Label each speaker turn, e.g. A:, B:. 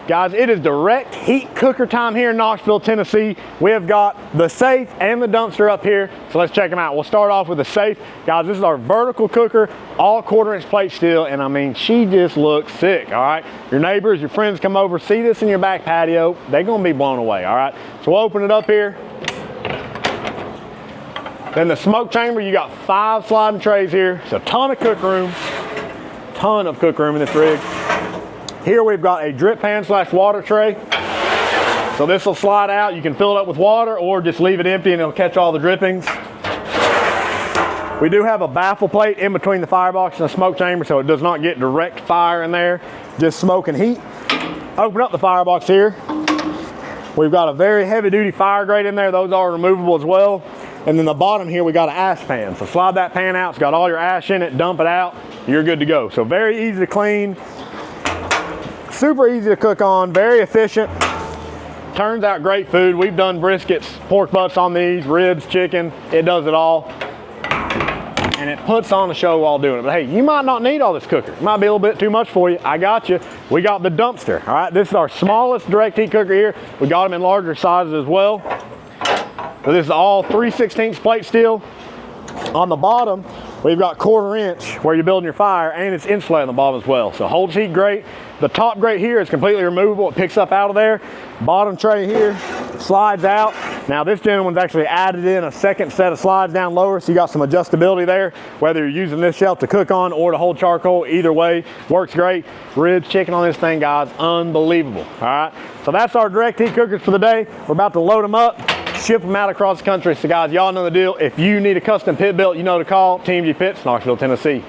A: Guys, it is direct heat cooker time here in Knoxville, Tennessee. We have got the safe and the dumpster up here, so let's check them out. We'll start off with the safe. Guys, this is our vertical cooker, all 1/4 inch plate steel, and I mean, she just looks sick, all right? Your neighbors, your friends come over, see this in your back patio, they're gonna be blown away, all right? So we'll open it up here. Then the smoke chamber, you got 5 sliding trays here. It's a ton of cook room in this rig. Here we've got a drip pan / water tray. So this will slide out. You can fill it up with water or just leave it empty and it'll catch all the drippings. We do have a baffle plate in between the firebox and the smoke chamber so it does not get direct fire in there, just smoke and heat. Open up the firebox here. We've got a very heavy duty fire grate in there. Those are removable as well. And then the bottom here, we got an ash pan. So slide that pan out. It's got all your ash in it, dump it out. You're good to go. So very easy to clean. Super easy to cook on, very efficient. Turns out great food. We've done briskets, pork butts on these, ribs, chicken. It does it all. And it puts on a show while doing it. But hey, you might not need all this cooker. It might be a little bit too much for you. I got you. We got the dumpster, all right? This is our smallest direct heat cooker here. We got them in larger sizes as well. So this is all 3/16 plate steel. On the bottom, we've got 1/4 inch where you're building your fire, and it's insulated on the bottom as well. So holds heat great. The top grate here is completely removable. It picks up out of there. Bottom tray here slides out. Now this gentleman's actually added in a second set of slides down lower, so you got some adjustability there, whether you're using this shelf to cook on or to hold charcoal. Either way, works great. Ribs, chicken on this thing, guys, unbelievable. All right, so that's our direct heat cookers for the day. We're about to load them up, ship them out across the country. So guys, y'all know the deal. If you need a custom pit built, you know to call Team G Pits, Knoxville, Tennessee.